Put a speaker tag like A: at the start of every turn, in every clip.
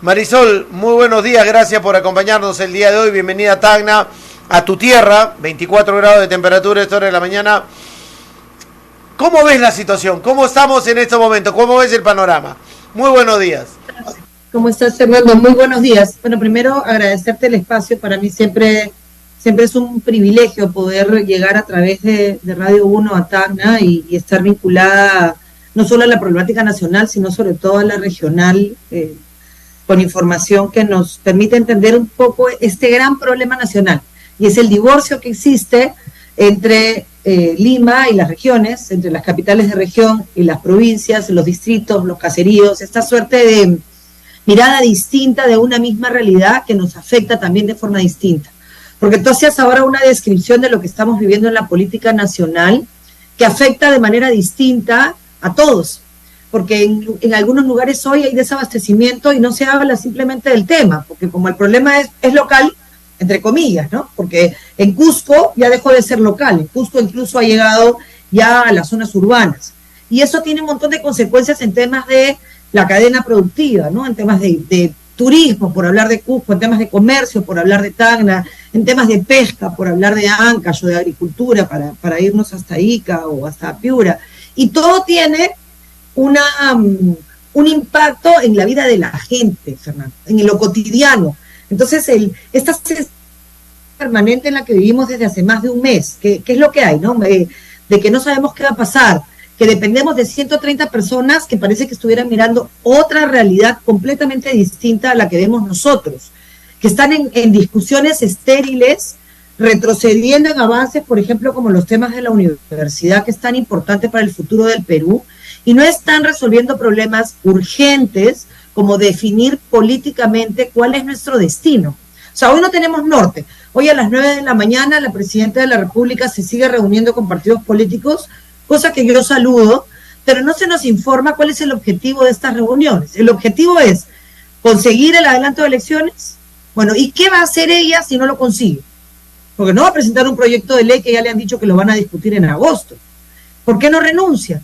A: Marisol, muy buenos días, gracias por acompañarnos el día de hoy. Bienvenida a Tacna, a tu tierra, 24 grados de temperatura a esta hora de la mañana. ¿Cómo ves la situación? ¿Cómo estamos en estos momentos? ¿Cómo ves el panorama? Muy buenos días.
B: ¿Cómo estás, Fernando? Muy buenos días. Bueno, primero agradecerte el espacio. Para mí siempre es un privilegio poder llegar a través de Radio 1 a Tacna y estar vinculada no solo a la problemática nacional, sino sobre todo a la regional, con información que nos permite entender un poco este gran problema nacional, y es el divorcio que existe entre Lima y las regiones, entre las capitales de región y las provincias, los distritos, los caseríos, esta suerte de mirada distinta de una misma realidad que nos afecta también de forma distinta. Porque tú hacías ahora una descripción de lo que estamos viviendo en la política nacional, que afecta de manera distinta a todos, porque en algunos lugares hoy hay desabastecimiento y no se habla simplemente del tema, porque como el problema es local, entre comillas, ¿no? Porque en Cusco ya dejó de ser local, en Cusco incluso ha llegado ya a las zonas urbanas, y eso tiene un montón de consecuencias en temas de la cadena productiva, ¿no? En temas de turismo, por hablar de Cusco, en temas de comercio, por hablar de Tacna, en temas de pesca, por hablar de Ancash o de agricultura, para irnos hasta Ica o hasta Piura, y todo tiene un impacto en la vida de la gente, Fernando, en lo cotidiano. Entonces, esta sensación permanente en la que vivimos desde hace más de un mes, que es lo que hay, ¿no? De que no sabemos qué va a pasar, que dependemos de 130 personas que parece que estuvieran mirando otra realidad completamente distinta a la que vemos nosotros, que están en discusiones estériles, retrocediendo en avances, por ejemplo, como los temas de la universidad, que es tan importante para el futuro del Perú, y no están resolviendo problemas urgentes como definir políticamente cuál es nuestro destino. O sea, hoy no tenemos norte. Hoy a las 9 de la mañana la Presidenta de la República se sigue reuniendo con partidos políticos, cosa que yo saludo, pero no se nos informa cuál es el objetivo de estas reuniones. El objetivo es conseguir el adelanto de elecciones. Bueno, ¿y qué va a hacer ella si no lo consigue? Porque no va a presentar un proyecto de ley que ya le han dicho que lo van a discutir en agosto. ¿Por qué no renuncia?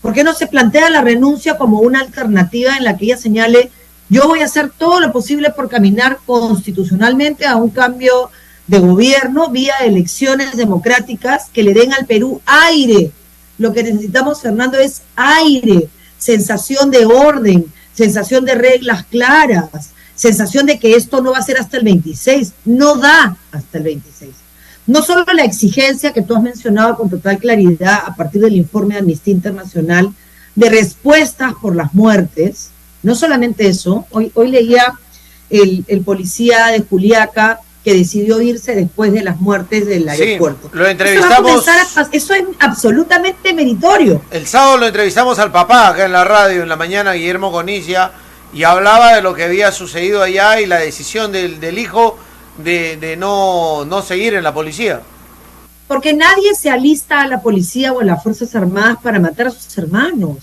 B: ¿Por qué no se plantea la renuncia como una alternativa en la que ella señale: yo voy a hacer todo lo posible por caminar constitucionalmente a un cambio de gobierno vía elecciones democráticas que le den al Perú aire? Lo que necesitamos, Fernando, es aire, sensación de orden, sensación de reglas claras, sensación de que esto no va a ser hasta el 26, no da hasta el 26. No solo la exigencia que tú has mencionado con total claridad a partir del informe de Amnistía Internacional de respuestas por las muertes, no solamente eso, hoy leía el policía de Juliaca que decidió irse después de las muertes del aeropuerto.
A: Sí, lo entrevistamos.
B: Eso es absolutamente meritorio.
A: El sábado lo entrevistamos al papá acá en la radio, en la mañana, Guillermo Conicia, y hablaba de lo que había sucedido allá y la decisión del hijo de no seguir en la policía.
B: Porque nadie se alista a la policía o a las Fuerzas Armadas para matar a sus hermanos.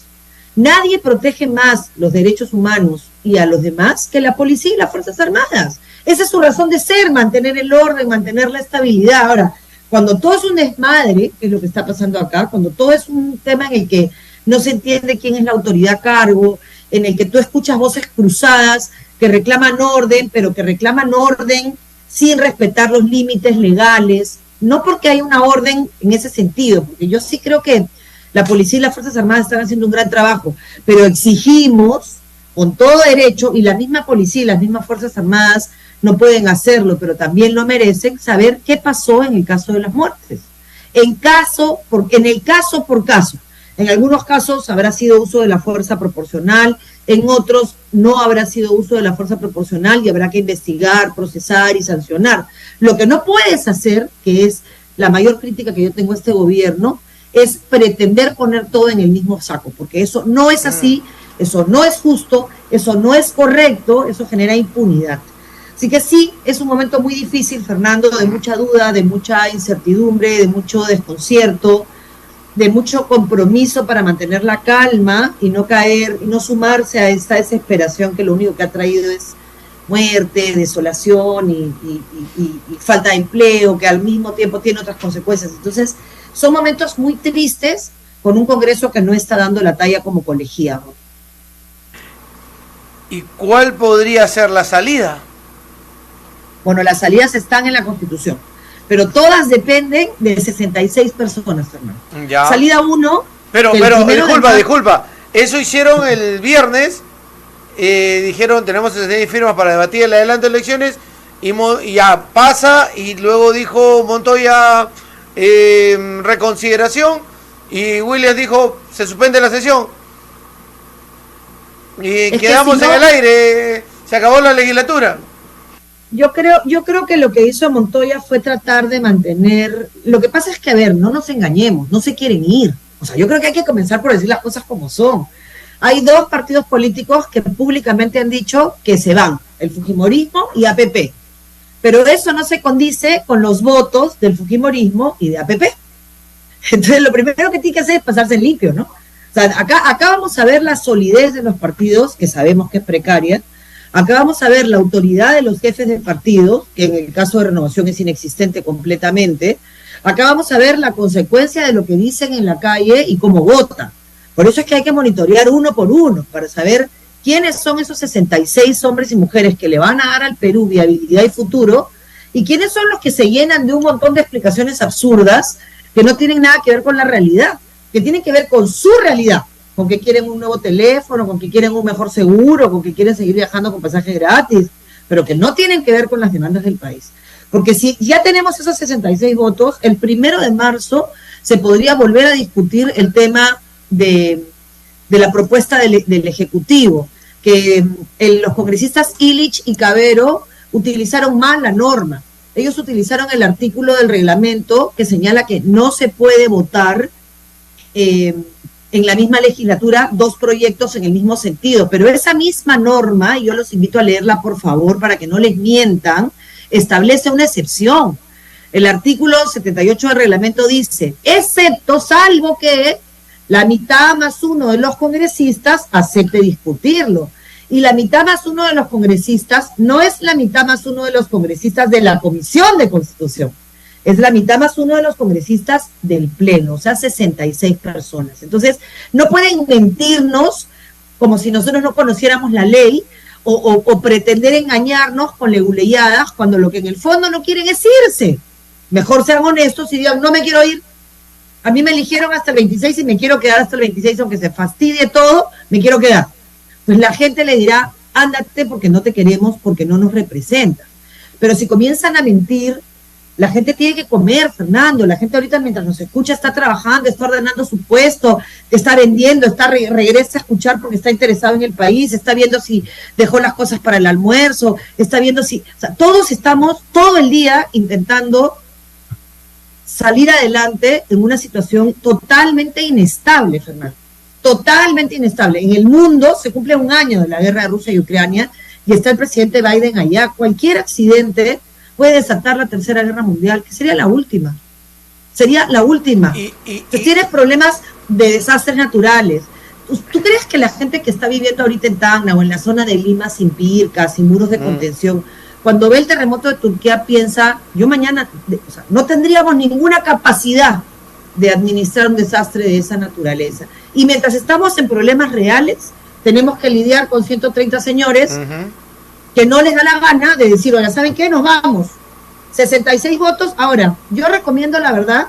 B: Nadie protege más los derechos humanos y a los demás que la policía y las Fuerzas Armadas. Esa es su razón de ser, mantener el orden, mantener la estabilidad. Ahora, cuando todo es un desmadre, que es lo que está pasando acá, cuando todo es un tema en el que no se entiende quién es la autoridad a cargo, en el que tú escuchas voces cruzadas que reclaman orden, pero que reclaman orden sin respetar los límites legales, no porque hay una orden en ese sentido, porque yo sí creo que la policía y las Fuerzas Armadas están haciendo un gran trabajo, pero exigimos con todo derecho, y la misma policía y las mismas Fuerzas Armadas no pueden hacerlo, pero también lo merecen, saber qué pasó en el caso de las muertes. En el caso por caso. En algunos casos habrá sido uso de la fuerza proporcional, en otros no habrá sido uso de la fuerza proporcional y habrá que investigar, procesar y sancionar. Lo que no puedes hacer, que es la mayor crítica que yo tengo a este gobierno, es pretender poner todo en el mismo saco, porque eso no es así, eso no es justo, eso no es correcto, eso genera impunidad. Así que sí, es un momento muy difícil, Fernando, de mucha duda, de mucha incertidumbre, de mucho desconcierto, de mucho compromiso para mantener la calma y no caer, y no sumarse a esta desesperación que lo único que ha traído es muerte, desolación y falta de empleo, que al mismo tiempo tiene otras consecuencias. Entonces, son momentos muy tristes con un Congreso que no está dando la talla como colegiado.
A: ¿Y cuál podría ser la salida?
B: Bueno, las salidas están en la Constitución, pero todas dependen de 66 personas, Fernando.
A: Ya.
B: Salida 1...
A: Pero disculpa, eso hicieron el viernes, dijeron tenemos 66 firmas para debatir el adelanto de elecciones, y ya pasa, y luego dijo Montoya reconsideración, y Williams dijo se suspende la sesión, y quedamos en el aire, se acabó la legislatura.
B: Yo creo que lo que hizo Montoya fue tratar de mantener... Lo que pasa es que, a ver, no nos engañemos, no se quieren ir. O sea, yo creo que hay que comenzar por decir las cosas como son. Hay dos partidos políticos que públicamente han dicho que se van, el Fujimorismo y APP. Pero eso no se condice con los votos del Fujimorismo y de APP. Entonces, lo primero que tiene que hacer es pasarse en limpio, ¿no? O sea, acá vamos a ver la solidez de los partidos, que sabemos que es precaria. Acá vamos a ver la autoridad de los jefes de partido, que en el caso de Renovación es inexistente completamente. Acá vamos a ver la consecuencia de lo que dicen en la calle y cómo votan. Por eso es que hay que monitorear uno por uno, para saber quiénes son esos 66 hombres y mujeres que le van a dar al Perú viabilidad y futuro, y quiénes son los que se llenan de un montón de explicaciones absurdas que no tienen nada que ver con la realidad, que tienen que ver con su realidad, con que quieren un nuevo teléfono, con que quieren un mejor seguro, con que quieren seguir viajando con pasaje gratis, pero que no tienen que ver con las demandas del país. Porque si ya tenemos esos 66 votos, el 1 de marzo se podría volver a discutir el tema de la propuesta del Ejecutivo, que los congresistas Illich y Cavero utilizaron mal la norma. Ellos utilizaron el artículo del reglamento que señala que no se puede votar en la misma legislatura dos proyectos en el mismo sentido, pero esa misma norma, y yo los invito a leerla por favor para que no les mientan, establece una excepción. El artículo 78 del reglamento dice, excepto salvo que la mitad más uno de los congresistas acepte discutirlo. Y la mitad más uno de los congresistas no es la mitad más uno de los congresistas de la Comisión de Constitución, es la mitad más uno de los congresistas del Pleno, o sea, 66 personas. Entonces, no pueden mentirnos como si nosotros no conociéramos la ley o pretender engañarnos con leguleyadas cuando lo que en el fondo no quieren es irse. Mejor sean honestos y digan, no me quiero ir. A mí me eligieron hasta el 26 y me quiero quedar hasta el 26, aunque se fastidie todo, me quiero quedar. Pues la gente le dirá, ándate porque no te queremos, porque no nos representas. Pero si comienzan a mentir, la gente tiene que comer, Fernando. La gente ahorita mientras nos escucha está trabajando, está ordenando su puesto, está vendiendo, regresa a escuchar porque está interesado en el país, está viendo si dejó las cosas para el almuerzo, está viendo si... O sea, todos estamos todo el día intentando salir adelante en una situación totalmente inestable, Fernando. Totalmente inestable. En el mundo se cumple un año de la guerra de Rusia y Ucrania y está el presidente Biden allá. Cualquier accidente puede desatar la tercera guerra mundial, que sería la última. Sería la última. Entonces, tienes problemas de desastres naturales. ¿Tú crees que la gente que está viviendo ahorita en Tacna o en la zona de Lima sin pircas, sin muros de contención, cuando ve el terremoto de Turquía piensa, yo mañana, o sea, no tendríamos ninguna capacidad de administrar un desastre de esa naturaleza? Y mientras estamos en problemas reales, tenemos que lidiar con 130 señores que no les da la gana de decir, oiga, ¿saben qué? Nos vamos. 66 votos. Ahora, yo recomiendo, la verdad,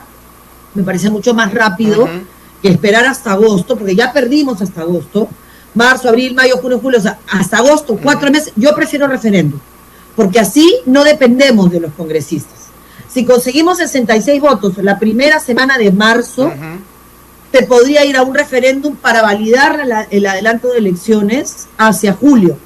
B: me parece mucho más rápido que esperar hasta agosto, porque ya perdimos hasta agosto, marzo, abril, mayo, junio, julio, o sea, hasta agosto, 4 meses. Yo prefiero referéndum, porque así no dependemos de los congresistas. Si conseguimos 66 votos la primera semana de marzo, te podría ir a un referéndum para validar el adelanto de elecciones hacia julio.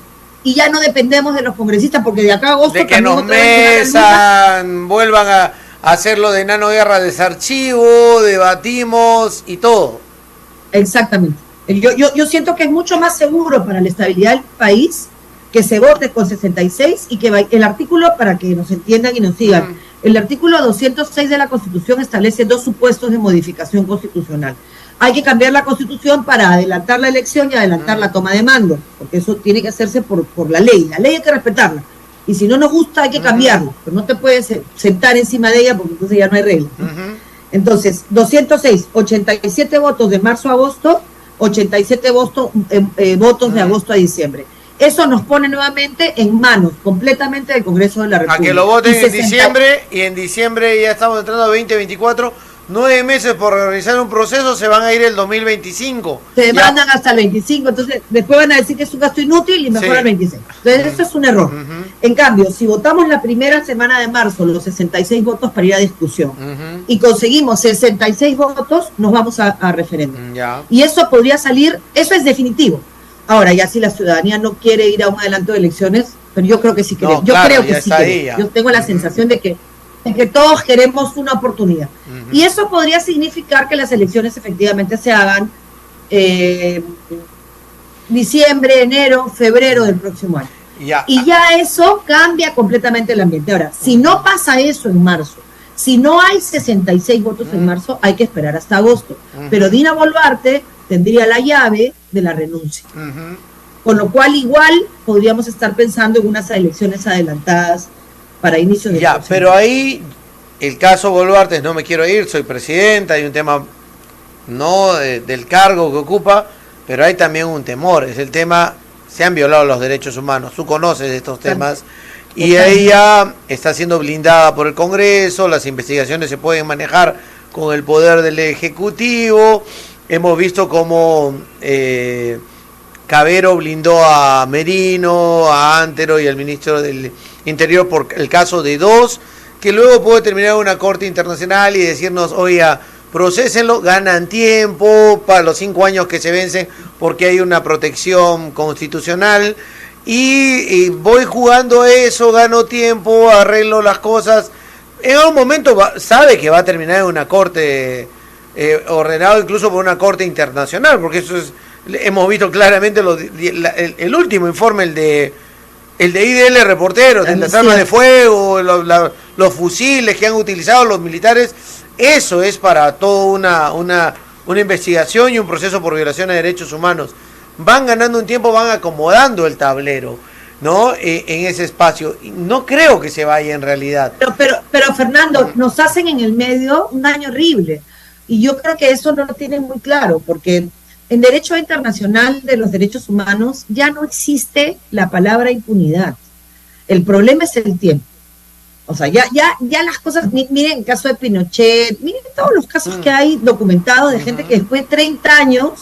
B: Y ya no dependemos de los congresistas, porque de acá a agosto...
A: De que nos mesan, vuelvan a hacerlo de enano guerra, desarchivo, debatimos y todo.
B: Exactamente. Yo siento que es mucho más seguro para la estabilidad del país que se vote con 66 y que el artículo, para que nos entiendan y nos sigan, el artículo 206 de la Constitución establece 2 supuestos de modificación constitucional. Hay que cambiar la Constitución para adelantar la elección y adelantar la toma de mando, porque eso tiene que hacerse por la ley. La ley hay que respetarla. Y si no nos gusta, hay que cambiarlo. Pero no te puedes sentar encima de ella porque entonces ya no hay regla. Entonces, 206, 87 votos de marzo a agosto, 87 votos de agosto a diciembre. eso nos pone nuevamente en manos completamente del Congreso de la República.
A: A que lo voten en diciembre, y en diciembre ya estamos entrando a 2024, 9 meses por realizar un proceso, se van a ir el 2025.
B: Se mandan hasta el 25, entonces después van a decir que es un gasto inútil y mejor el 26. Entonces eso es un error. En cambio, si votamos la primera semana de marzo los 66 votos para ir a discusión y conseguimos 66 votos, nos vamos a referéndum. Y eso podría salir, eso es definitivo. Ahora, ya si la ciudadanía no quiere ir a un adelanto de elecciones, pero yo creo que sí queremos. Yo creo que sí queremos. Yo tengo la sensación de que todos queremos una oportunidad. Y eso podría significar que las elecciones efectivamente se hagan diciembre, enero, febrero del próximo año. Y ya eso cambia completamente el ambiente. Ahora, si no pasa eso en marzo, si no hay 66 votos en marzo, hay que esperar hasta agosto. Pero Dina Boluarte tendría la llave de la renuncia. Con lo cual igual podríamos estar pensando en unas elecciones adelantadas para inicio de
A: pero ahí el caso Boluarte, no me quiero ir, soy presidenta, hay un tema no del cargo que ocupa, pero hay también un temor, es el tema, se han violado los derechos humanos, tú conoces estos temas, y ella está siendo blindada por el Congreso, las investigaciones se pueden manejar con el poder del Ejecutivo. Hemos visto cómo Cavero blindó a Merino, a Antero y al ministro del Interior por el caso de dos, que luego puede terminar una corte internacional y decirnos, oiga, procésenlo, ganan tiempo para los 5 años que se vencen porque hay una protección constitucional y voy jugando eso, gano tiempo, arreglo las cosas. En algún momento sabe que va a terminar en una corte ordenado incluso por una corte internacional, porque eso es, hemos visto claramente el último informe, el de IDL Reporteros, de las armas de fuego, los fusiles que han utilizado los militares. Eso es para toda una investigación y un proceso por violación de derechos humanos. Van ganando un tiempo, van acomodando el tablero, ¿no? En ese espacio. No creo que se vaya en realidad.
B: Pero Fernando, nos hacen en el medio un daño horrible. Y yo creo que eso no lo tienen muy claro, porque en derecho internacional de los derechos humanos ya no existe la palabra impunidad. El problema es el tiempo. O sea, ya las cosas, miren el caso de Pinochet, miren todos los casos que hay documentados de gente que después de 30 años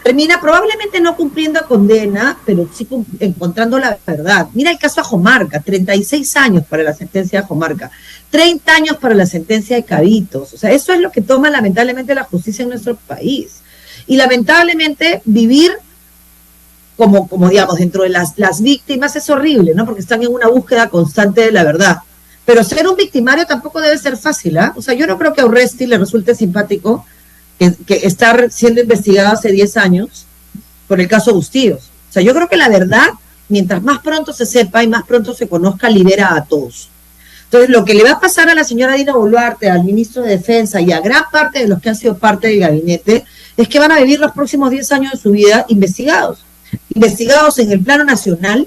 B: termina probablemente no cumpliendo condena, pero sí encontrando la verdad. Mira el caso de Ajomarca, 36 años para la sentencia de Ajomarca, 30 años para la sentencia de Cabitos. O sea, eso es lo que toma lamentablemente la justicia en nuestro país. Y lamentablemente vivir como digamos, dentro de las víctimas es horrible, ¿no? Porque están en una búsqueda constante de la verdad. Pero ser un victimario tampoco debe ser fácil, ¿ah? O sea, yo no creo que a Urresti le resulte simpático que estar siendo investigado hace 10 años por el caso Bustíos. O sea, yo creo que la verdad, mientras más pronto se sepa y más pronto se conozca, libera a todos. Entonces, lo que le va a pasar a la señora Dina Boluarte, al ministro de Defensa y a gran parte de los que han sido parte del gabinete, es que van a vivir los próximos 10 años de su vida investigados en el plano nacional,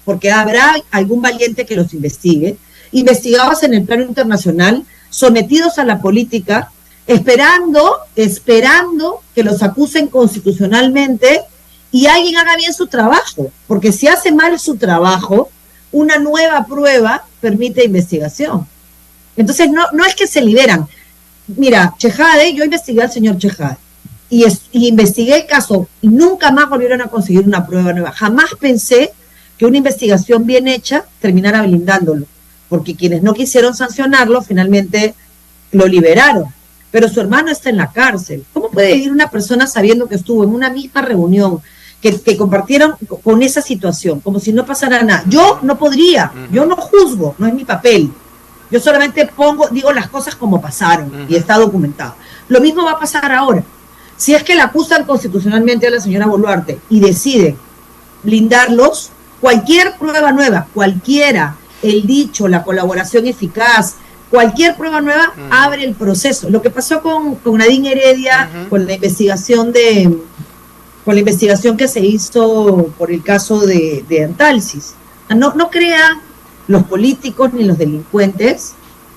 B: porque habrá algún valiente que los investigue, investigados en el plano internacional, sometidos a la política, esperando que los acusen constitucionalmente y alguien haga bien su trabajo, porque si hace mal su trabajo, una nueva prueba permite investigación. Entonces no es que se liberan. Mira, Chejade, yo investigué al señor Chejade y investigué el caso y nunca más volvieron a conseguir una prueba nueva. Jamás pensé que una investigación bien hecha terminara blindándolo, porque quienes no quisieron sancionarlo finalmente lo liberaron, pero su hermano está en la cárcel. ¿Cómo puede vivir una persona sabiendo que estuvo en una misma reunión, que compartieron con esa situación, como si no pasara nada? Yo no podría, yo no juzgo, no es mi papel. Yo solamente digo las cosas como pasaron y está documentado. Lo mismo va a pasar ahora. Si es que la acusan constitucionalmente a la señora Boluarte y deciden blindarlos, cualquier prueba nueva, cualquiera, el dicho, la colaboración eficaz, cualquier prueba nueva abre el proceso. Lo que pasó con Nadine Heredia, con la investigación que se hizo por el caso de Antalsis. No crean los políticos ni los delincuentes,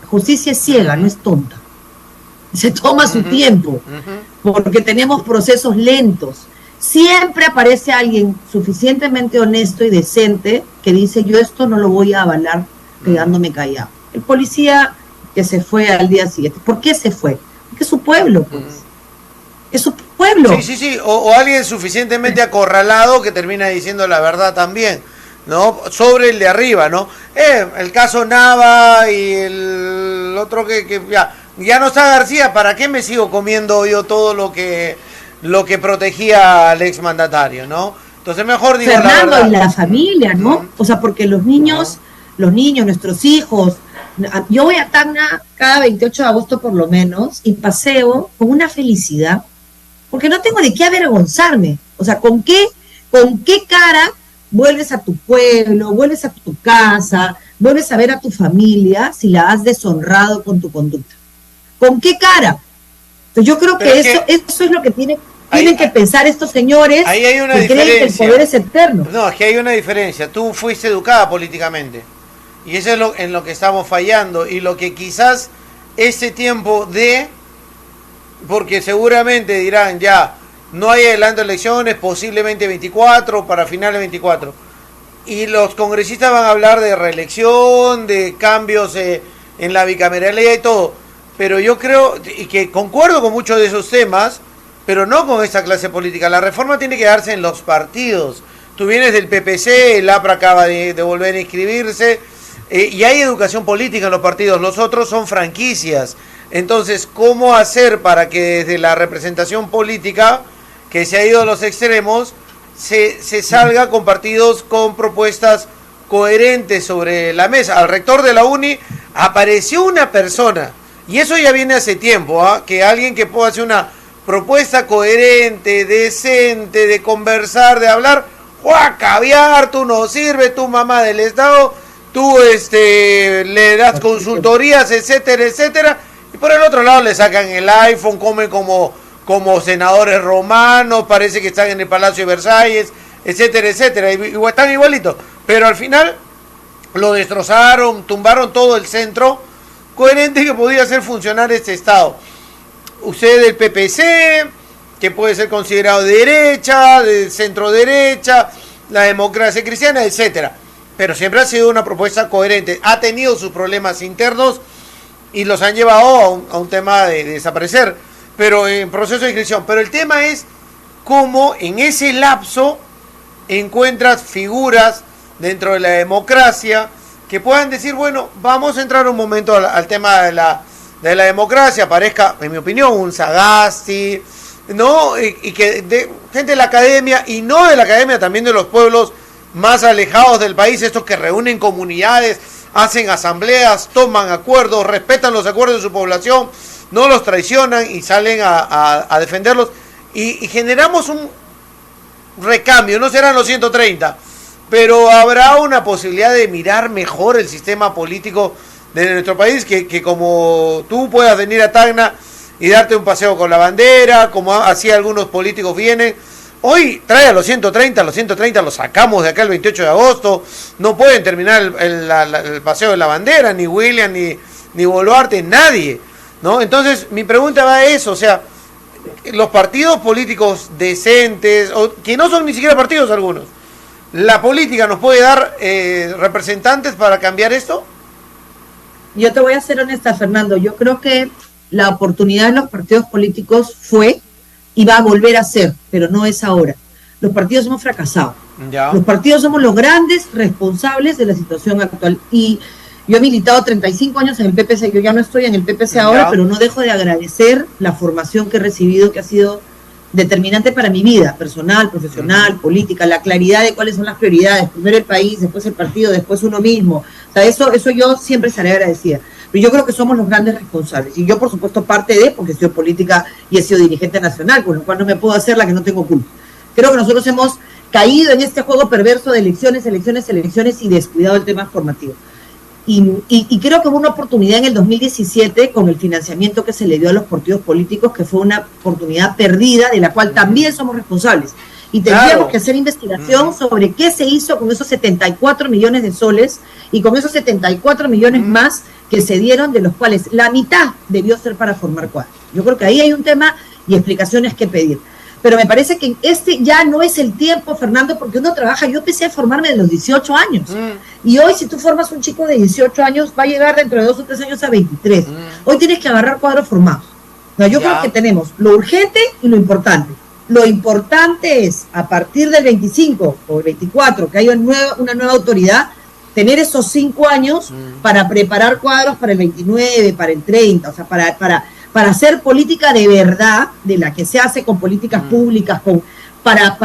B: justicia es ciega, no es tonta. Se toma su tiempo, porque tenemos procesos lentos. siempre aparece alguien suficientemente honesto y decente que dice, yo esto no lo voy a avalar quedándome callado. El policía que se fue al día siguiente, ¿por qué se fue? Porque es su pueblo, pues. Es su pueblo.
A: Sí, o alguien suficientemente acorralado que termina diciendo la verdad también, ¿no? Sobre el de arriba, ¿no? El caso Nava y el otro que ya no está García, ¿para qué me sigo comiendo yo todo lo que protegía al exmandatario, ¿no? Entonces mejor digo
B: Fernando,
A: la verdad.
B: Y la familia, ¿no? O sea, porque los niños, nuestros hijos, yo voy a Tacna cada 28 de agosto por lo menos y paseo con una felicidad, porque no tengo de qué avergonzarme. O sea, ¿con qué cara vuelves a tu pueblo, vuelves a tu casa, vuelves a ver a tu familia si la has deshonrado con tu conducta? ¿Con qué cara? Entonces yo creo que eso es lo que tienen que pensar estos señores
A: ahí hay una
B: que creen que el poder es eterno.
A: No, es que hay una diferencia. Tú fuiste educada políticamente. Y eso es en lo que estamos fallando. Y lo que quizás ese tiempo porque seguramente dirán, ya, no hay adelanto de elecciones, posiblemente 24, para finales 24. Y los congresistas van a hablar de reelección, de cambios en la bicameralidad y todo. Pero yo creo, y que concuerdo con muchos de esos temas, pero no con esta clase política. La reforma tiene que darse en los partidos. Tú vienes del PPC, el APRA acaba de volver a inscribirse, y hay educación política en los partidos. Los otros son franquicias. Entonces, ¿cómo hacer para que desde la representación política, que se ha ido a los extremos, se salga con partidos con propuestas coherentes sobre la mesa? Al rector de la UNI apareció una persona, y eso ya viene hace tiempo, que alguien que pueda hacer una propuesta coherente, decente, de conversar, de hablar, caviar, tú no sirves, tú mamá del Estado, tú le das consultorías, etcétera, etcétera, y por el otro lado le sacan el iPhone, comen como senadores romanos, parece que están en el Palacio de Versalles, etcétera, etcétera, y están igualitos, pero al final lo destrozaron, tumbaron todo el centro coherente que podía hacer funcionar este Estado. Usted del PPC, que puede ser considerado de derecha, de centro derecha, la democracia cristiana, etcétera, pero siempre ha sido una propuesta coherente, ha tenido sus problemas internos y los han llevado a un tema de desaparecer, pero en proceso de inscripción. Pero el tema es cómo en ese lapso encuentras figuras dentro de la democracia que puedan decir, bueno, vamos a entrar un momento al tema de la democracia, aparezca, en mi opinión, un Sagasti, ¿no? Y que gente de la academia, y no de la academia, también de los pueblos más alejados del país, estos que reúnen comunidades, hacen asambleas, toman acuerdos, respetan los acuerdos de su población, no los traicionan y salen a defenderlos, y generamos un recambio. No serán los 130, pero habrá una posibilidad de mirar mejor el sistema político de nuestro país, que como tú puedas venir a Tacna y darte un paseo con la bandera, como así algunos políticos vienen. Hoy trae a los 130 los sacamos de acá el 28 de agosto, no pueden terminar el paseo de la bandera, ni William, ni Boluarte, nadie, ¿no? Entonces, mi pregunta va a eso, o sea, los partidos políticos decentes, o que no son ni siquiera partidos algunos, ¿la política nos puede dar representantes para cambiar esto?
B: Yo te voy a ser honesta, Fernando, yo creo que la oportunidad en los partidos políticos fue y va a volver a ser, pero no es ahora. Los partidos hemos fracasado. Ya. Los partidos somos los grandes responsables de la situación actual. Y yo he militado 35 años en el PPC, yo ya no estoy en el PPC ahora, pero no dejo de agradecer la formación que he recibido, que ha sido determinante para mi vida, personal, profesional, política, la claridad de cuáles son las prioridades, primero el país, después el partido, después uno mismo. O sea, eso yo siempre estaré agradecida. Pero yo creo que somos los grandes responsables. Y yo, por supuesto, porque he sido política y he sido dirigente nacional, con lo cual no me puedo hacer la que no tengo culpa. Creo que nosotros hemos caído en este juego perverso de elecciones y descuidado el tema formativo. Y creo que hubo una oportunidad en el 2017 con el financiamiento que se le dio a los partidos políticos, que fue una oportunidad perdida, de la cual también somos responsables. Y tendríamos que hacer investigación sobre qué se hizo con esos 74 millones de soles y con esos 74 millones más que se dieron, de los cuales la mitad debió ser para formar cuadros. Yo creo que ahí hay un tema y explicaciones que pedir. pero me parece que este ya no es el tiempo, Fernando, porque uno trabaja. Yo empecé a formarme de los 18 años, y hoy si tú formas un chico de 18 años, va a llegar dentro de 2 o 3 años a 23. Hoy tienes que agarrar cuadros formados. No, yo creo que tenemos lo urgente y lo importante. Lo importante es, a partir del 25 o el 24, que haya una nueva autoridad, tener esos 5 años para preparar cuadros para el 29, para el 30, o sea, para hacer política de verdad, de la que se hace con políticas públicas, para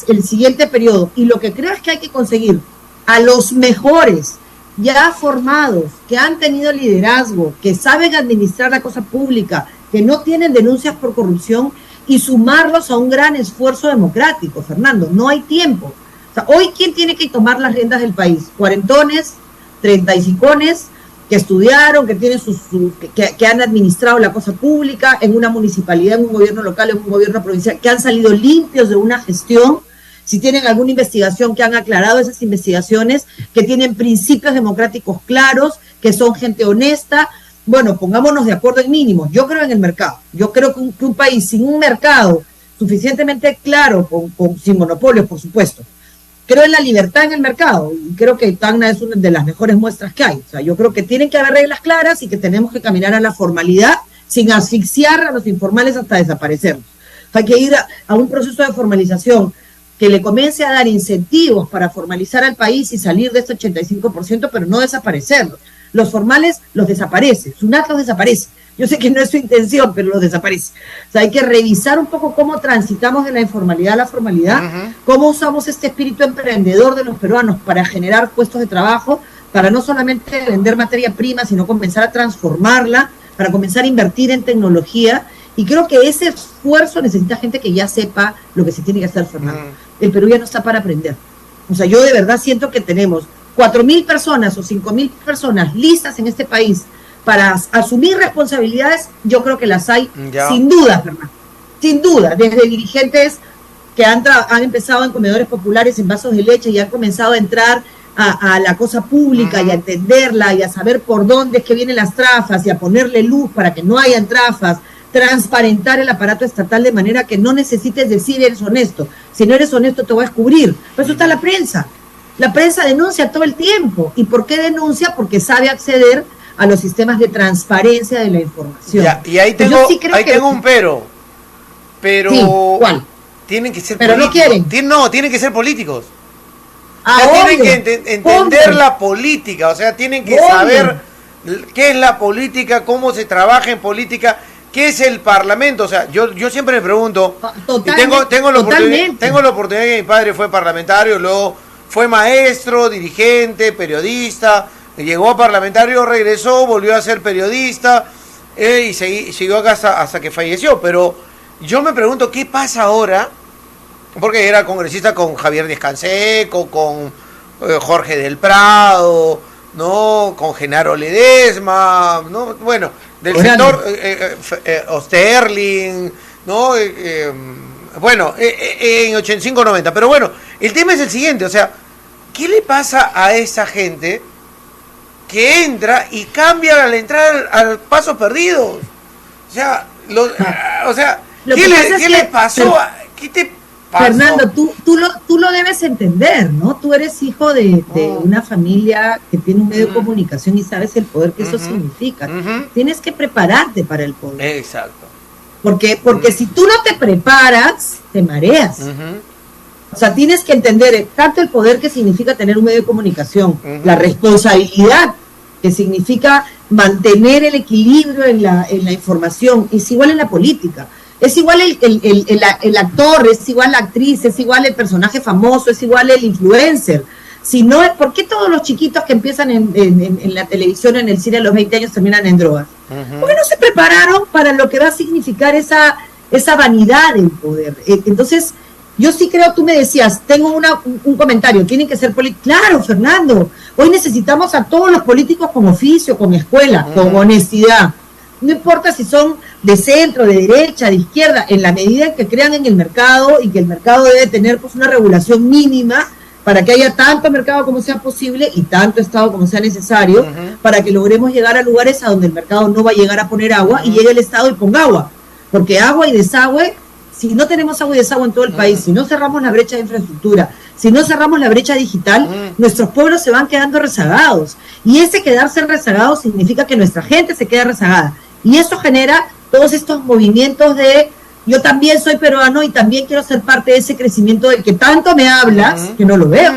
B: el siguiente periodo. Y lo que creo es que hay que conseguir a los mejores, ya formados, que han tenido liderazgo, que saben administrar la cosa pública, que no tienen denuncias por corrupción, y sumarlos a un gran esfuerzo democrático, Fernando. No hay tiempo. O sea, hoy, ¿quién tiene que tomar las riendas del país? Cuarentones, 35ones, que estudiaron, que tienen que han administrado la cosa pública en una municipalidad, en un gobierno local, en un gobierno provincial, que han salido limpios de una gestión. Si tienen alguna investigación, que han aclarado esas investigaciones, que tienen principios democráticos claros, que son gente honesta. Bueno, pongámonos de acuerdo en mínimos. Yo creo en el mercado. Yo creo que un país sin un mercado suficientemente claro, sin monopolios, por supuesto. Creo en la libertad en el mercado, y creo que Tacna es una de las mejores muestras que hay. O sea, yo creo que tienen que haber reglas claras y que tenemos que caminar a la formalidad sin asfixiar a los informales hasta desaparecerlos. O sea, hay que ir a un proceso de formalización que le comience a dar incentivos para formalizar al país y salir de este 85%, pero no desaparecerlos. Los formales los desaparece, SUNAT los desaparece. Yo sé que no es su intención, pero los desaparece. O sea, hay que revisar un poco cómo transitamos de la informalidad a la formalidad, cómo usamos este espíritu emprendedor de los peruanos para generar puestos de trabajo, para no solamente vender materia prima, sino comenzar a transformarla, para comenzar a invertir en tecnología. Y creo que ese esfuerzo necesita gente que ya sepa lo que se tiene que hacer, Fernando. El Perú ya no está para aprender. O sea, yo de verdad siento que tenemos 4.000 personas o 5.000 personas listas en este país para asumir responsabilidades. Yo creo que las hay, sin duda, Fernando. Sin duda, desde dirigentes que han empezado en comedores populares en vasos de leche y han comenzado a entrar a la cosa pública y a entenderla y a saber por dónde es que vienen las trafas y a ponerle luz para que no hayan trafas, transparentar el aparato estatal de manera que no necesites decir eres honesto. Si no eres honesto te voy a descubrir. Por eso está la prensa. La prensa denuncia todo el tiempo. ¿Y por qué denuncia? Porque sabe acceder a los sistemas de transparencia de la información.
A: Ya, y ahí tengo, tengo un pero.
B: Sí, ¿cuál?
A: Tienen que ser
B: pero
A: políticos.
B: No quieren.
A: Tienen que ser políticos. Tienen que entender la política, o sea, tienen que saber qué es la política, cómo se trabaja en política, qué es el Parlamento. O sea, yo siempre me pregunto, y tengo la oportunidad que mi padre fue parlamentario, luego fue maestro, dirigente, periodista, llegó a parlamentario, regresó, volvió a ser periodista y siguió acá hasta que falleció. Pero yo me pregunto, ¿qué pasa ahora? Porque era congresista con Javier Díaz Canseco, con Jorge del Prado, ¿no? Con Genaro Ledesma, ¿no? Bueno, del sector Osterling, ¿no? Bueno, en 85-90. Pero bueno, el tema es el siguiente, o sea, ¿qué le pasa a esa gente que entra y cambia al entrar al Pasos Perdidos? O sea, ¿qué le pasó? ¿Qué te pasó?
B: Fernando, tú lo debes entender, ¿no? Tú eres hijo de una familia que tiene un medio de comunicación y sabes el poder que eso significa. Tienes que prepararte para el poder.
A: Exacto.
B: Porque si tú no te preparas, te mareas. O sea, tienes que entender tanto el poder que significa tener un medio de comunicación, la responsabilidad que significa mantener el equilibrio en la información. Es igual en la política. Es igual el actor, es igual la actriz, es igual el personaje famoso, es igual el influencer. Si no, ¿por qué todos los chiquitos que empiezan en la televisión, en el cine a los 20 años terminan en drogas? Porque no se prepararon para lo que va a significar esa vanidad del poder. Entonces, yo sí creo, tú me decías, tengo un comentario, tienen que ser políticos. Claro, Fernando, hoy necesitamos a todos los políticos con oficio, con escuela, con honestidad. No importa si son de centro, de derecha, de izquierda, en la medida en que crean en el mercado y que el mercado debe tener pues una regulación mínima para que haya tanto mercado como sea posible y tanto Estado como sea necesario, para que logremos llegar a lugares a donde el mercado no va a llegar a poner agua y llegue el Estado y ponga agua. Porque agua y desagüe si no tenemos agua y desagüe en todo el país, si no cerramos la brecha de infraestructura, si no cerramos la brecha digital, nuestros pueblos se van quedando rezagados. Y ese quedarse rezagados significa que nuestra gente se queda rezagada. Y eso genera todos estos movimientos de yo también soy peruano y también quiero ser parte de ese crecimiento del que tanto me hablas, que no lo veo,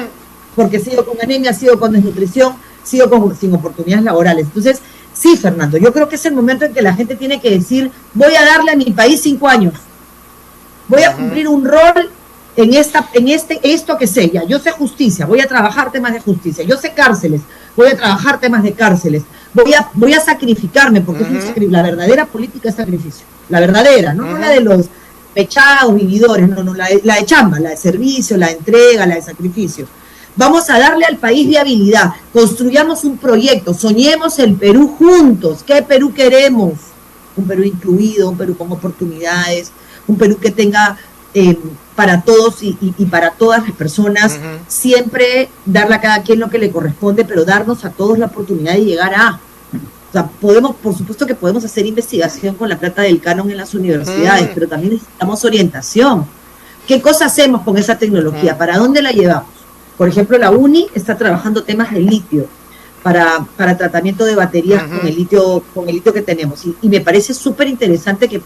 B: porque sigo con anemia, sigo con desnutrición, sin oportunidades laborales. Entonces, sí, Fernando, yo creo que es el momento en que la gente tiene que decir, voy a darle a mi país 5 años, voy a cumplir un rol en esto que sé ya, yo sé justicia, voy a trabajar temas de justicia, yo sé cárceles, voy a trabajar temas de cárceles, voy a sacrificarme, porque es un la verdadera política es sacrificio, la verdadera, no la de los pechados, vividores, no, la de chamba, la de servicio, la de entrega, la de sacrificio. Vamos a darle al país viabilidad, construyamos un proyecto, soñemos el Perú juntos. ¿Qué Perú queremos? Un Perú incluido, un Perú con oportunidades, un Perú que tenga para todos y para todas las personas, siempre darle a cada quien lo que le corresponde, pero darnos a todos la oportunidad de llegar a... O sea, por supuesto que podemos hacer investigación con la plata del canon en las universidades, pero también necesitamos orientación. ¿Qué cosa hacemos con esa tecnología? ¿Para dónde la llevamos? Por ejemplo, la UNI está trabajando temas de litio para tratamiento de baterías con el litio que tenemos. Y me parece súper interesante que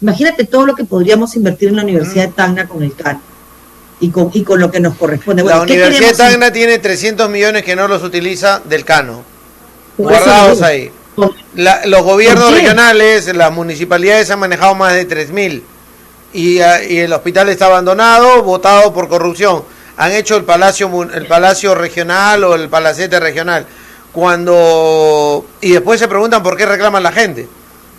B: imagínate todo lo que podríamos invertir en la Universidad de Tacna con el CAN y con lo que nos corresponde. Bueno,
A: la Universidad de Tacna tiene 300 millones que no los utiliza del Cano, guardados ahí. Los gobiernos regionales, las municipalidades han manejado más de 3.000 y el hospital está abandonado, votado por corrupción. Han hecho el palacio regional o el palacete regional. Y después se preguntan por qué reclaman la gente.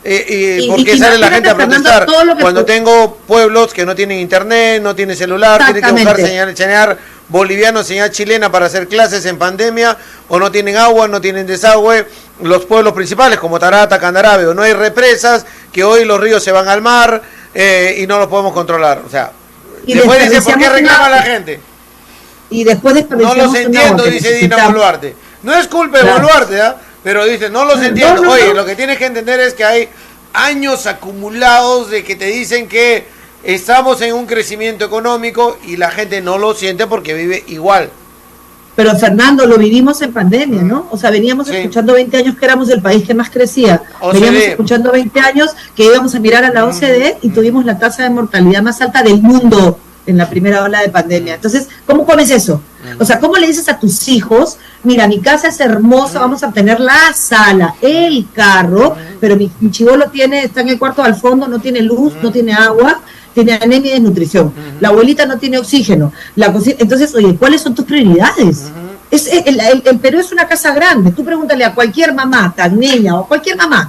A: Y por qué sale la gente a protestar. Cuando tengo pueblos que no tienen internet, no tienen celular, tienen que buscar señal boliviano, señal chilena para hacer clases en pandemia, o no tienen agua, no tienen desagüe. Los pueblos principales como Tarata, Candarave, o no hay represas, que hoy los ríos se van al mar y no los podemos controlar. O sea, después dicen, ¿por qué reclama la gente?
B: Y después
A: no los entiendo, dice Dina Boluarte. No es culpa de Boluarte, pero dice, no los entiendo. Oye, lo que tienes que entender es que hay años acumulados de que te dicen que estamos en un crecimiento económico y la gente no lo siente porque vive igual.
B: Pero Fernando, lo vivimos en pandemia, ¿no? O sea, veníamos escuchando 20 años que éramos el país que más crecía. Veníamos escuchando 20 años que íbamos a mirar a la OCDE y tuvimos la tasa de mortalidad más alta del mundo en la primera ola de pandemia. Entonces, ¿cómo comes eso? O sea, ¿cómo le dices a tus hijos, mira, mi casa es hermosa, vamos a tener la sala, el carro, pero mi chibolo está en el cuarto al fondo, no tiene luz, no tiene agua, tiene anemia y desnutrición, la abuelita no tiene oxígeno, entonces, oye, ¿cuáles son tus prioridades? El Perú es una casa grande, tú pregúntale a cualquier mamá, tagneña, o a cualquier mamá,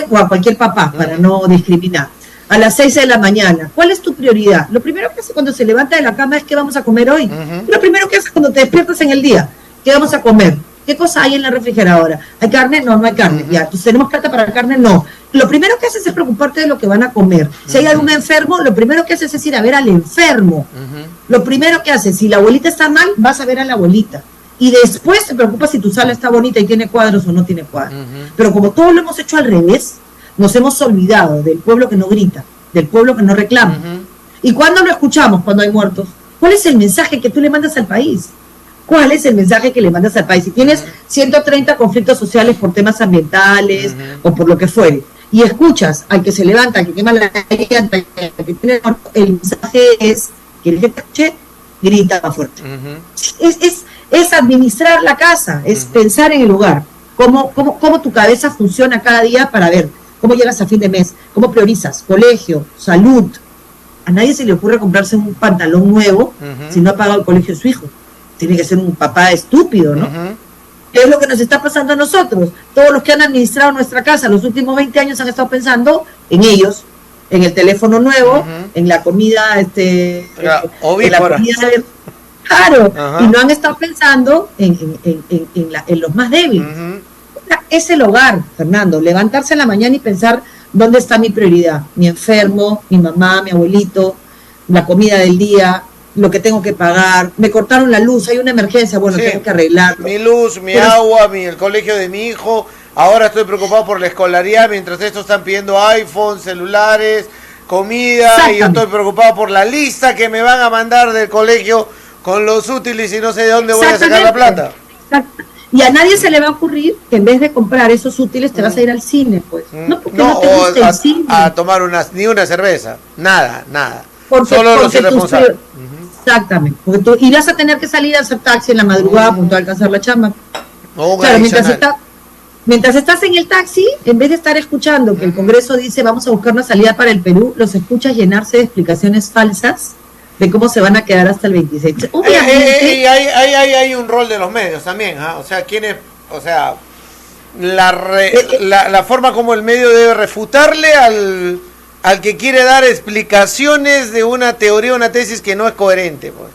B: o a cualquier papá, para no discriminar, a las 6 de la mañana, ¿cuál es tu prioridad? Lo primero que hace cuando se levanta de la cama es ¿qué vamos a comer hoy? Lo primero que hace cuando te despiertas en el día, ¿qué vamos a comer? ¿Qué cosa hay en la refrigeradora? ¿Hay carne? No, no hay carne. Ya, entonces, ¿tenemos plata para carne? No. Lo primero que haces es preocuparte de lo que van a comer. Si hay algún enfermo, lo primero que haces es ir a ver al enfermo. Lo primero que haces, si la abuelita está mal, vas a ver a la abuelita. Y después te preocupas si tu sala está bonita y tiene cuadros o no tiene cuadros. Pero como todo lo hemos hecho al revés, nos hemos olvidado del pueblo que no grita, del pueblo que no reclama. ¿Y cuándo lo escuchamos? Cuando hay muertos. ¿Cuál es el mensaje que tú le mandas al país? ¿Cuál es el mensaje que le mandas al país? Si tienes 130 conflictos sociales por temas ambientales o por lo que fuere, y escuchas al que se levanta, al que quema la llanta, al que tiene el mensaje es que el que te escuche grita más fuerte. Es administrar la casa, es pensar en el lugar, cómo tu cabeza funciona cada día para ver cómo llegas a fin de mes, cómo priorizas, colegio, salud. A nadie se le ocurre comprarse un pantalón nuevo si no ha pagado el colegio de su hijo. Tiene que ser un papá estúpido, ¿no? ¿Qué es lo que nos está pasando a nosotros? Todos los que han administrado nuestra casa los últimos 20 años han estado pensando en ellos, en el teléfono nuevo, en la comida, en la comida claro, y no han estado pensando en los más débiles. Es el hogar, Fernando, levantarse en la mañana y pensar dónde está mi prioridad, mi enfermo, mi mamá, mi abuelito, la comida del día, lo que tengo que pagar, me cortaron la luz, hay una emergencia, bueno, tengo que arreglarlo.
A: Mi luz, mi agua, el colegio de mi hijo, ahora estoy preocupado por la escolaridad, mientras estos están pidiendo iPhone, celulares, comida, y yo estoy preocupado por la lista que me van a mandar del colegio con los útiles y no sé de dónde voy a sacar la plata.
B: Exacto. Y a nadie se le va a ocurrir que en vez de comprar esos útiles te vas a ir al cine, pues. No, porque no te gusta el cine.
A: A tomar ni una cerveza, nada.
B: Porque,
A: solo los irresponsables.
B: Exactamente, porque tú irás a tener que salir a hacer taxi en la madrugada a punto de alcanzar la chamba. Claro, mientras estás en el taxi, en vez de estar escuchando que el Congreso dice vamos a buscar una salida para el Perú, los escuchas llenarse de explicaciones falsas de cómo se van a quedar hasta el 26. Obviamente,
A: hay un rol de los medios también, o sea, la forma como el medio debe refutarle al que quiere dar explicaciones de una teoría, una tesis que no es coherente, pues.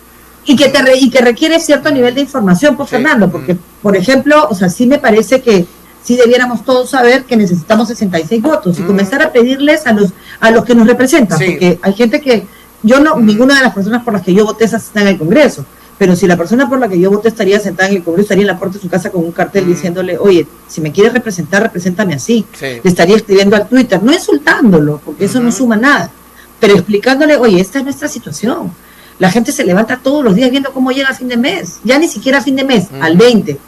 B: Y que requiere cierto nivel de información, pues, sí. Fernando, porque, por ejemplo, o sea, sí me parece que sí debiéramos todos saber que necesitamos 66 votos y comenzar a pedirles a los que nos representan, sí. Porque hay gente que ninguna de las personas por las que yo voté está en el Congreso, pero si la persona por la que yo voté estaría sentada en el Congreso, estaría en la puerta de su casa con un cartel diciéndole, oye, si me quieres representar, represéntame así. Sí. Le estaría escribiendo al Twitter, no insultándolo, porque eso no suma nada, pero explicándole, oye, esta es nuestra situación. La gente se levanta todos los días viendo cómo llega a fin de mes, ya ni siquiera a fin de mes, al 20.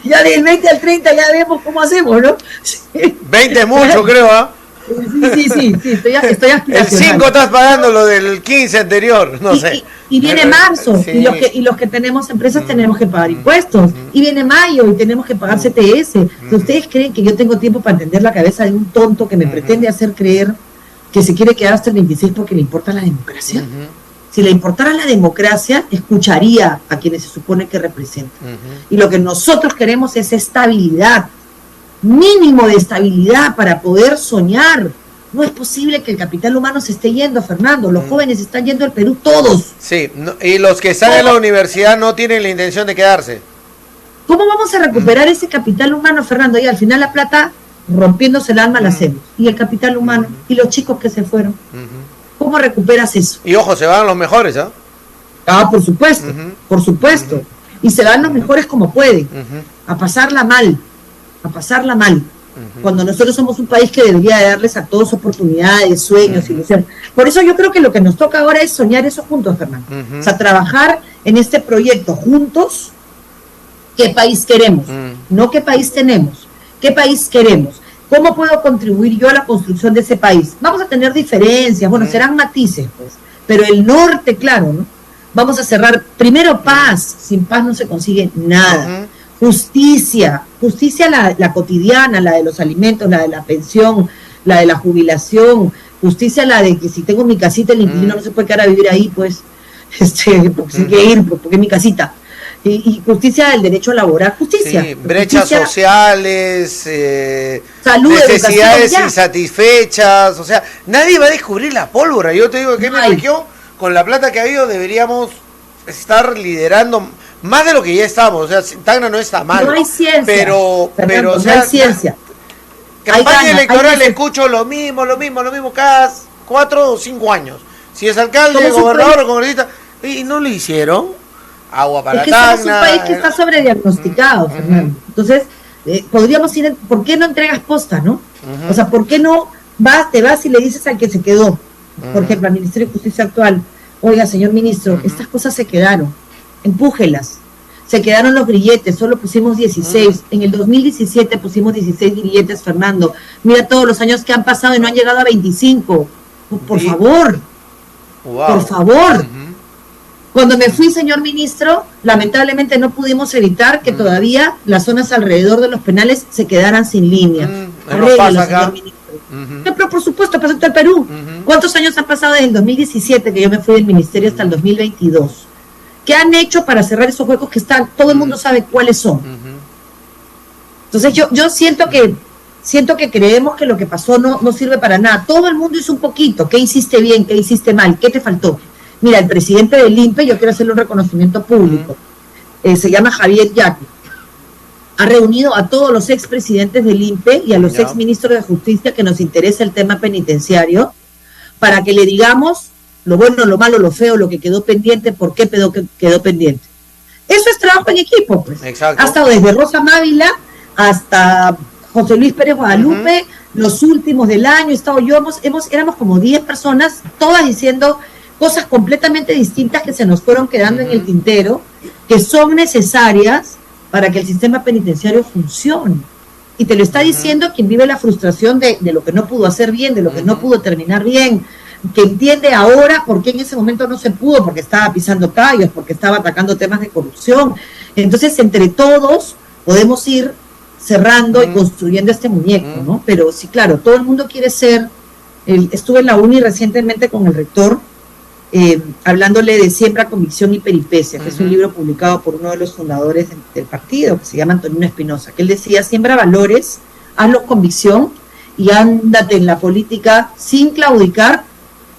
B: Ya del 20 al 30 ya vemos cómo hacemos, ¿no?
A: 20 es mucho, creo, ¿ah?
B: Sí, estoy aspiracional.
A: El 5 estás pagando lo del 15 anterior, no sé.
B: Y viene marzo, sí. y los que tenemos empresas tenemos que pagar impuestos, y viene mayo y tenemos que pagar CTS. ¿Ustedes creen que yo tengo tiempo para entender la cabeza de un tonto que me pretende hacer creer que se quiere quedar hasta el 26 porque le importa la democracia? Si le importara la democracia, escucharía a quienes se supone que representan. Y lo que nosotros queremos es estabilidad, mínimo de estabilidad para poder soñar. No es posible que el capital humano se esté yendo, Fernando. Los jóvenes están yendo al Perú todos.
A: Sí, y los que están en la universidad no tienen la intención de quedarse.
B: ¿Cómo vamos a recuperar ese capital humano, Fernando? Y al final la plata, rompiéndose el alma, la hacemos. Y el capital humano, y los chicos que se fueron. ¿Cómo recuperas eso?
A: Y ojo, se van los mejores, ¿ah?
B: Por supuesto, por supuesto. Y se van los mejores como pueden, a pasarla mal. Cuando nosotros somos un país que debería darles a todos oportunidades, sueños, ilusión. Por eso yo creo que lo que nos toca ahora es soñar eso juntos, Fernando. O sea, trabajar en este proyecto juntos. ¿Qué país queremos? No qué país tenemos. ¿Qué país queremos? ¿Cómo puedo contribuir yo a la construcción de ese país? Vamos a tener diferencias, bueno, serán matices, pues, pero el norte, claro, ¿no? Vamos a cerrar, primero paz, sin paz no se consigue nada. Justicia la cotidiana, la de los alimentos, la de la pensión, la de la jubilación, justicia la de que si tengo mi casita, el inquilino no se puede quedar a vivir ahí, pues, porque se quiere ir, porque es mi casita. Y justicia del derecho laboral, justicia. Sí,
A: brechas
B: justicia,
A: sociales,
B: salud,
A: necesidades insatisfechas, o sea, nadie va a descubrir la pólvora. Yo te digo que en mi región, con la plata que ha habido, deberíamos estar liderando más de lo que ya estamos. O sea, Tacna no está mal.
B: No hay ciencia,
A: pero
B: Fernando,
A: o sea,
B: no hay ciencia.
A: Campaña electoral escucho lo mismo cada 4 o 5 años. Si es alcalde, gobernador o congresista, y no lo hicieron. Agua para Tacna.
B: Somos un país que está sobrediagnosticado, Fernando. Entonces, podríamos ir, ¿por qué no entregas posta, no? O sea, ¿por qué no te vas y le dices al que se quedó? Por ejemplo, al Ministerio de Justicia actual, oiga, señor ministro, estas cosas se quedaron, empújelas. Se quedaron los grilletes, solo pusimos 16. En el 2017 pusimos 16 grilletes, Fernando. Mira todos los años que han pasado y no han llegado a 25. Por favor. Wow. Por favor. Cuando me fui, señor ministro, lamentablemente no pudimos evitar que todavía las zonas alrededor de los penales se quedaran sin línea. Arréglelo, señor ministro. Pero por supuesto, pasó todo el Perú. ¿Cuántos años han pasado desde el 2017 que yo me fui del ministerio hasta el 2022? ¿Qué han hecho para cerrar esos huecos que están? Todo el mundo sabe cuáles son. Entonces yo siento que creemos que lo que pasó no sirve para nada. Todo el mundo hizo un poquito. ¿Qué hiciste bien? ¿Qué hiciste mal? ¿Qué te faltó? Mira, el presidente del INPE, yo quiero hacerle un reconocimiento público, se llama Javier Yaqui, ha reunido a todos los expresidentes del INPE y a los exministros de Justicia que nos interesa el tema penitenciario, para que le digamos lo bueno, lo malo, lo feo, lo que quedó pendiente, por qué quedó pendiente. Eso es trabajo en equipo, pues. Exacto. Ha estado desde Rosa Mávila hasta José Luis Pérez Guadalupe, los últimos del año, estado yo, éramos como 10 personas, todas diciendo cosas completamente distintas que se nos fueron quedando en el tintero, que son necesarias para que el sistema penitenciario funcione. Y te lo está diciendo quien vive la frustración de lo que no pudo hacer bien, de lo que no pudo terminar bien, que entiende ahora por qué en ese momento no se pudo, porque estaba pisando callos, porque estaba atacando temas de corrupción. Entonces, entre todos podemos ir cerrando y construyendo este muñeco, ¿no? Pero sí, claro, todo el mundo quiere ser. Estuve en la uni recientemente con el rector, hablándole de Siembra, Convicción y Peripecia, que es un libro publicado por uno de los fundadores del partido, que se llama Antonino Espinosa, que él decía: siembra valores, hazlos convicción y ándate en la política sin claudicar,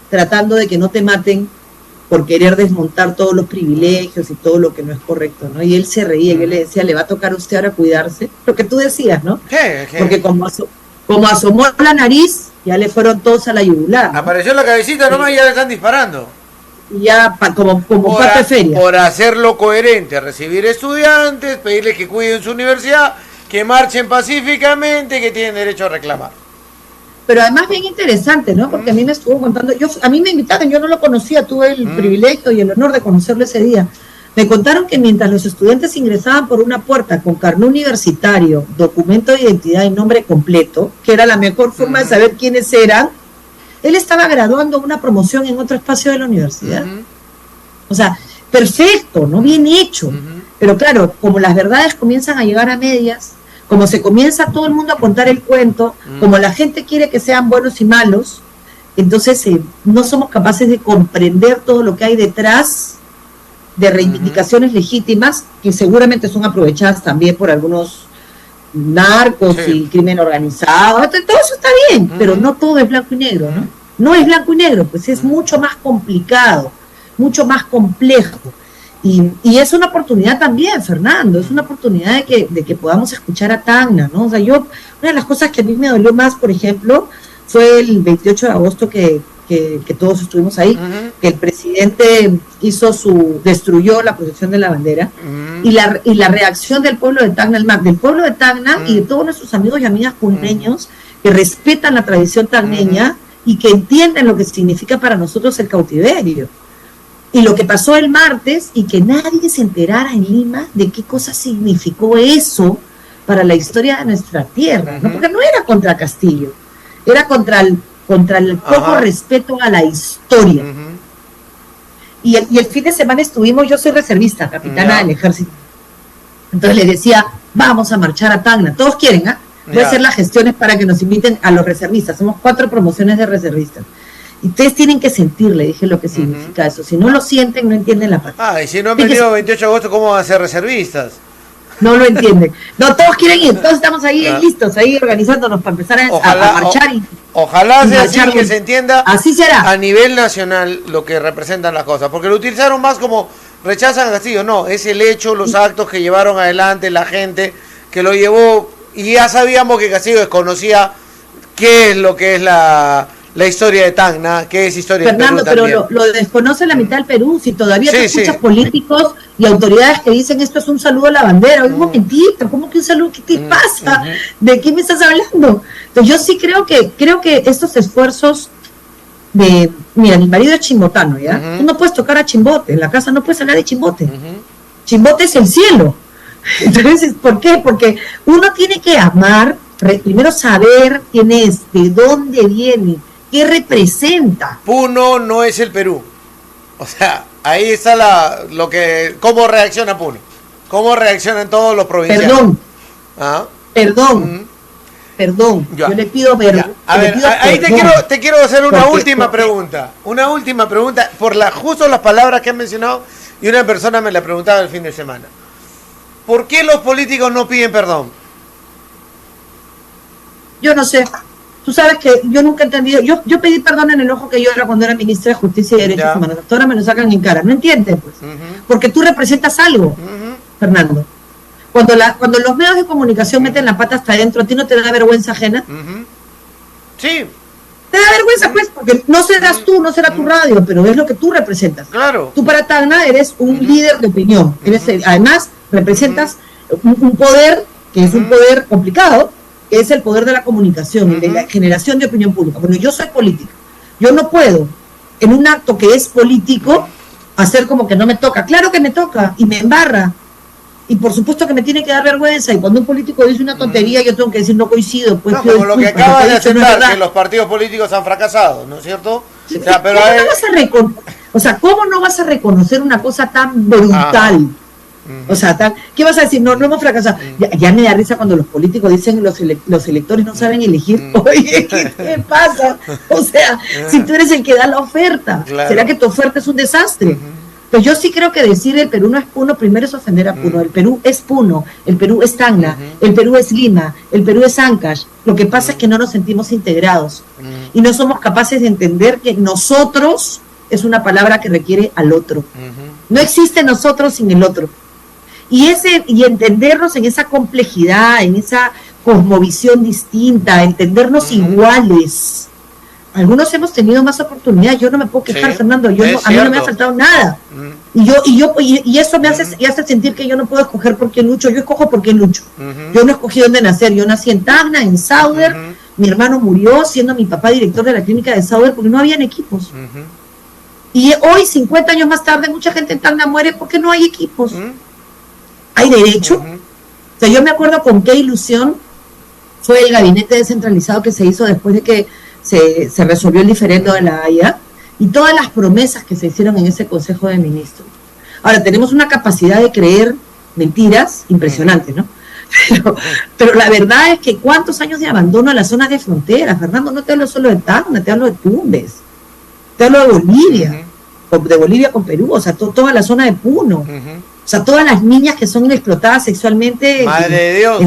B: tratando de que no te maten por querer desmontar todos los privilegios y todo lo que no es correcto, ¿no? Y él se reía, y yo le decía: le va a tocar a usted ahora cuidarse, lo que tú decías, ¿no?
A: ¿Qué?
B: Porque como asomó la nariz, ya le fueron todos a la yugular, ¿no?
A: Apareció la cabecita nomás y ya le están disparando.
B: Y ya como parte feria.
A: Por hacerlo coherente, recibir estudiantes, pedirles que cuiden su universidad, que marchen pacíficamente, que tienen derecho a reclamar.
B: Pero además bien interesante, ¿no? Porque a mí me estuvo contando, a mí me invitaron, yo no lo conocía, tuve el privilegio y el honor de conocerlo ese día. Me contaron que mientras los estudiantes ingresaban por una puerta con carné universitario, documento de identidad y nombre completo, que era la mejor forma de saber quiénes eran, él estaba graduando una promoción en otro espacio de la universidad. O sea, perfecto, ¿no? Bien hecho. Pero claro, como las verdades comienzan a llegar a medias, como se comienza todo el mundo a contar el cuento, como la gente quiere que sean buenos y malos, entonces no somos capaces de comprender todo lo que hay detrás de reivindicaciones legítimas, que seguramente son aprovechadas también por algunos narcos y crimen organizado. Todo eso está bien, pero no todo es blanco y negro, ¿no? No es blanco y negro, pues es mucho más complicado, mucho más complejo. Y es una oportunidad también, Fernando, es una oportunidad de que podamos escuchar a Tacna, ¿no? O sea, una de las cosas que a mí me dolió más, por ejemplo, fue el 28 de agosto que todos estuvimos ahí, que el presidente destruyó la procesión de la bandera, y la reacción del pueblo de Tacna, del pueblo de Tacna y de todos nuestros amigos y amigas puneños que respetan la tradición tacneña y que entienden lo que significa para nosotros el cautiverio. Y lo que pasó el martes, y que nadie se enterara en Lima de qué cosa significó eso para la historia de nuestra tierra, ¿no? Porque no era contra Castillo, era contra el poco respeto a la historia. Y el fin de semana estuvimos, yo soy reservista, capitana del ejército, entonces les decía: vamos a marchar a Tacna, todos quieren, voy a hacer las gestiones para que nos inviten a los reservistas, somos 4 promociones de reservistas. Y ustedes tienen que sentir, le dije, lo que significa eso. Si no lo sienten, no entienden la parte.
A: Y si no han venido el 28 de agosto, ¿cómo van a ser reservistas?
B: No lo entienden. No, todos quieren ir, todos estamos ahí listos, ahí organizándonos para empezar a marchar.
A: Ojalá sea así, que se entienda
B: así será
A: a nivel nacional lo que representan las cosas. Porque lo utilizaron más como rechazan a Castillo. No, es el hecho, los actos que llevaron adelante, la gente que lo llevó. Y ya sabíamos que Castillo desconocía qué es lo que es la historia de Tacna, que es historia
B: Fernando,
A: de Perú
B: pero lo desconoce la mitad del Perú. Si todavía te escuchas políticos y autoridades que dicen esto es un saludo a la bandera. Un momentito, ¿cómo que un saludo? ¿Qué te pasa? ¿De qué me estás hablando? Entonces yo sí creo que estos esfuerzos mira, mi marido es chimbotano, ¿ya? Tú no puedes tocar a Chimbote, en la casa no puedes hablar de Chimbote. Chimbote es el cielo. Entonces, ¿por qué? Porque uno tiene que amar, primero saber quién es, de dónde viene, ¿qué representa?
A: Puno no es el Perú. O sea, ahí está cómo reacciona Puno. Cómo reaccionan todos los provincianos.
B: Perdón. Yo le pido perdón.
A: A ver, ahí te quiero hacer una última pregunta. Una última pregunta por justo las palabras que han mencionado, y una persona me la preguntaba el fin de semana. ¿Por qué los políticos no piden perdón?
B: Yo no sé. Tú sabes que yo nunca he entendido. Yo pedí perdón en el ojo que yo era cuando era ministra de Justicia y Derechos Humanos. Hasta ahora me lo sacan en cara. ¿No entiendes? Pues? Porque tú representas algo, Fernando. Cuando los medios de comunicación meten la pata hasta adentro, ¿a ti no te da vergüenza ajena?
A: Sí.
B: Te da vergüenza, pues, porque no serás tú, no será tu radio, pero es lo que tú representas.
A: Claro.
B: Tú para Tacna eres un líder de opinión. Además, representas un poder que es un poder complicado, que es el poder de la comunicación, el de la generación de opinión pública. Bueno, yo soy política, yo no puedo, en un acto que es político, hacer como que no me toca. Claro que me toca, y me embarra, y por supuesto que me tiene que dar vergüenza, y cuando un político dice una tontería, yo tengo que decir no coincido. Pues,
A: no, como lo que acaba de aceptar, que los partidos políticos han fracasado, ¿no es cierto?
B: O sea, pero ¿cómo no vas a reconocer una cosa tan brutal? O sea, ¿qué vas a decir? No hemos fracasado. Ya me da risa cuando los políticos dicen los electores no saben elegir. Oye, ¿qué te pasa? O sea, si tú eres el que da la oferta, claro. ¿Será que tu oferta es un desastre? Pues yo sí creo que decir el Perú no es Puno, primero es ofender a Puno. El Perú es Puno, el Perú es Tacna, el Perú es Lima, el Perú es Ancash. Lo que pasa es que no nos sentimos integrados y no somos capaces de entender que nosotros es una palabra que requiere al otro. No existe nosotros sin el otro. Y entendernos en esa complejidad, en esa cosmovisión distinta, entendernos iguales. Algunos hemos tenido más oportunidades, yo no me puedo quejar, Fernando, a mí no me ha faltado nada. Y eso me hace sentir que yo no puedo escoger por quién lucho, yo escojo por quién lucho. Yo no escogí dónde nacer, yo nací en Tacna, en Sauder, mi hermano murió siendo mi papá director de la clínica de Sauder porque no habían equipos. Y hoy, 50 años más tarde, mucha gente en Tacna muere porque no hay equipos. ¿Hay derecho? O sea, yo me acuerdo con qué ilusión fue el gabinete descentralizado que se hizo después de que se resolvió el diferendo de la Haya y todas las promesas que se hicieron en ese Consejo de Ministros. Ahora, tenemos una capacidad de creer mentiras impresionante, ¿no? Pero la verdad es que cuántos años de abandono a las zonas de frontera, Fernando, no te hablo solo de Tacna, te hablo de Tumbes, te hablo de Bolivia con Perú, o sea, toda la zona de Puno. O sea, todas las niñas que son explotadas sexualmente en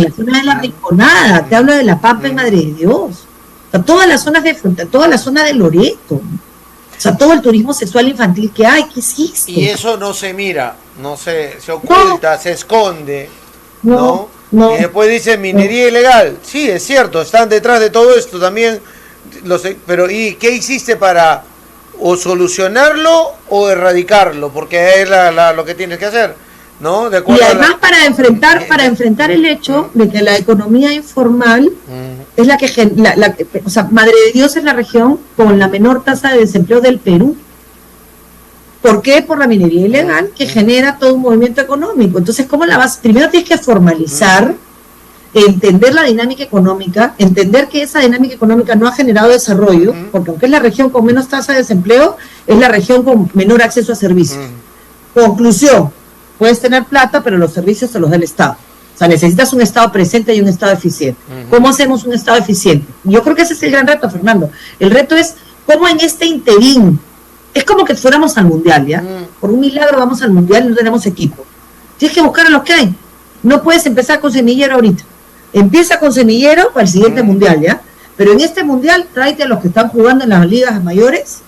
B: la zona de la Rinconada, te hablo de La Pampa en Madre de Dios. O sea, todas las zonas de frontera, toda la zona de Loreto. O sea, todo el turismo sexual infantil que hay, ¿qué existe?
A: Y eso no se mira, no se oculta, se esconde, ¿no? Y después dicen minería ilegal. Sí, es cierto, están detrás de todo esto también. Pero ¿y qué hiciste para o solucionarlo o erradicarlo? Porque es lo que tienes que hacer, ¿no? De acuerdo
B: y además para enfrentar el hecho de que la economía informal es la que o sea, Madre de Dios es la región con la menor tasa de desempleo del Perú. ¿Por qué? Por la minería ilegal que genera todo un movimiento económico. Entonces, ¿cómo la vas? Primero tienes que formalizar, entender la dinámica económica, entender que esa dinámica económica no ha generado desarrollo, porque aunque es la región con menos tasa de desempleo, es la región con menor acceso a servicios. Conclusión, puedes tener plata, pero los servicios se los da el Estado. O sea, necesitas un Estado presente y un Estado eficiente. ¿Cómo hacemos un Estado eficiente? Yo creo que ese es el gran reto, Fernando. El reto es cómo en este interín, es como que fuéramos al Mundial, ¿ya? Por un milagro vamos al Mundial y no tenemos equipo. Tienes que buscar a los que hay. No puedes empezar con semillero ahorita. Empieza con semillero para el siguiente Mundial, ¿ya? Pero en este Mundial tráete a los que están jugando en las ligas mayores,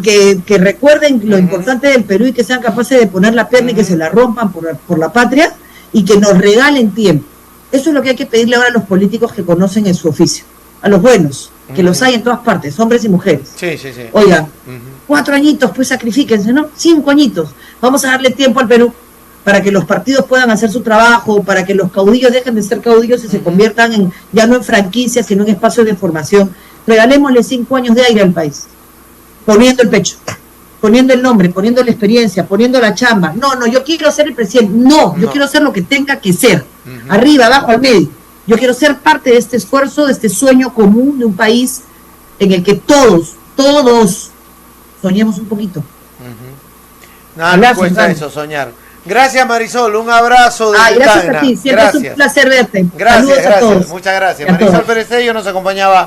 B: que recuerden lo importante del Perú y que sean capaces de poner la pierna y que se la rompan por la patria y que nos regalen tiempo. Eso es lo que hay que pedirle ahora a los políticos que conocen en su oficio, a los buenos, que los hay en todas partes, hombres y mujeres.
A: Sí.
B: Oigan, 4 añitos, pues sacrifíquense, ¿no? 5 añitos. Vamos a darle tiempo al Perú para que los partidos puedan hacer su trabajo, para que los caudillos dejen de ser caudillos y se conviertan ya no en franquicias, sino en espacios de formación. Regalémosle 5 años de aire al país, poniendo el pecho, poniendo el nombre, poniendo la experiencia, poniendo la chamba. No, yo quiero ser el presidente. No, yo quiero ser lo que tenga que ser. Arriba, abajo, al medio. Yo quiero ser parte de este esfuerzo, de este sueño común de un país en el que todos soñemos un poquito.
A: Nada, no cuesta eso, soñar. Gracias, Marisol, un abrazo de
B: gracias a ti, siempre es un placer verte. Saludos a todos.
A: Muchas gracias. Marisol Pérez Tello nos acompañaba